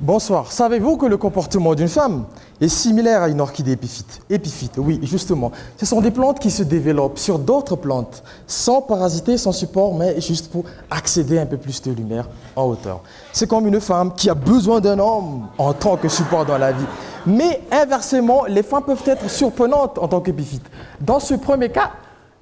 Bonsoir. Savez-vous que le comportement d'une femme est similaire à une orchidée épiphyte? Épiphyte, oui, justement. Ce sont des plantes qui se développent sur d'autres plantes, sans parasiter, sans support, mais juste pour accéder à un peu plus de lumière en hauteur. C'est comme une femme qui a besoin d'un homme en tant que support dans la vie. Mais inversement, les femmes peuvent être surprenantes en tant qu'épiphyte. Dans ce premier cas,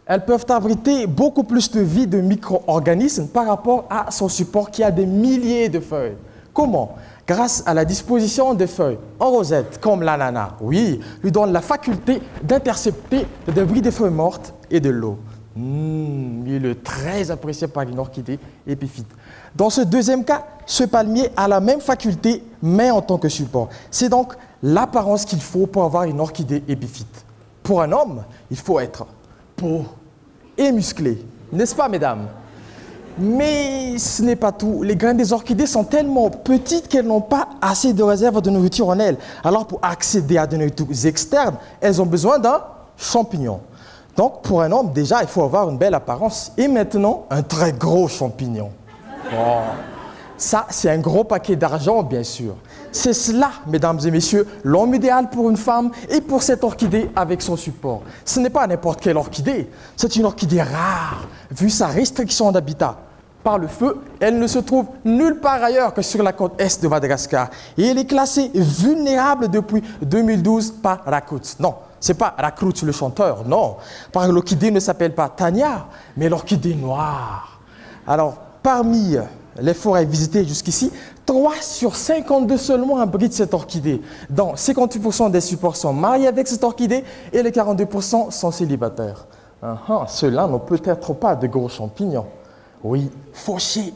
elles peuvent abriter beaucoup plus de vie de micro-organismes par rapport à son support qui a des milliers de feuilles. Comment? Grâce à la disposition des feuilles en rosette, comme l'ananas, oui, lui donne la faculté d'intercepter le débris des feuilles mortes et de l'eau. Il est très apprécié par une orchidée épiphyte. Dans ce deuxième cas, ce palmier a la même faculté, mais en tant que support. C'est donc l'apparence qu'il faut pour avoir une orchidée épiphyte. Pour un homme, il faut être beau et musclé, n'est-ce pas, mesdames? Mais ce n'est pas tout. Les graines des orchidées sont tellement petites qu'elles n'ont pas assez de réserve de nourriture en elles. Alors, pour accéder à de nourritures externes, elles ont besoin d'un champignon. Donc, pour un homme, déjà, il faut avoir une belle apparence. Et maintenant, un très gros champignon. Oh. Ça, c'est un gros paquet d'argent, bien sûr. C'est cela, mesdames et messieurs, l'homme idéal pour une femme et pour cette orchidée avec son support. Ce n'est pas n'importe quelle orchidée, c'est une orchidée rare, vu sa restriction d'habitat. Par le feu, elle ne se trouve nulle part ailleurs que sur la côte est de Madagascar. Et elle est classée vulnérable depuis 2012 par Rakut. Non, ce n'est pas Rakut le chanteur, non. Parce que l'orchidée ne s'appelle pas Tania, mais l'orchidée noire. Alors, parmi les forêts visitées jusqu'ici, 3 sur 52 seulement abritent cette orchidée. Donc, 58% des supports sont mariés avec cette orchidée et les 42% sont célibataires. Ceux-là n'ont peut-être pas de gros champignons. Oui, fauchés.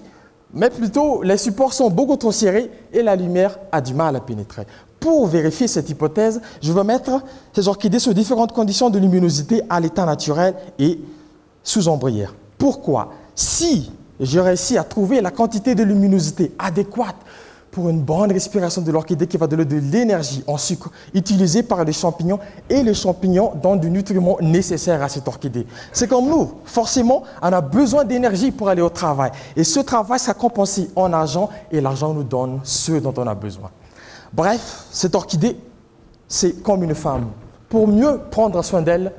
Mais plutôt, les supports sont beaucoup trop serrés et la lumière a du mal à pénétrer. Pour vérifier cette hypothèse, je vais mettre ces orchidées sous différentes conditions de luminosité à l'état naturel et sous ombrière. Pourquoi? Si j'ai réussi à trouver la quantité de luminosité adéquate pour une bonne respiration de l'orchidée qui va donner de l'énergie en sucre utilisée par les champignons, et les champignons donnent du nutriment nécessaire à cette orchidée. C'est comme nous, forcément, on a besoin d'énergie pour aller au travail. Et ce travail sera compensé en argent et l'argent nous donne ce dont on a besoin. Bref, cette orchidée, c'est comme une femme. Pour mieux prendre soin d'elle,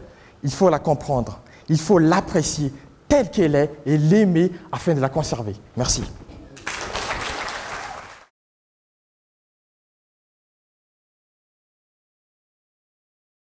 il faut la comprendre, il faut l'apprécier telle qu'elle est et l'aimer afin de la conserver. Merci.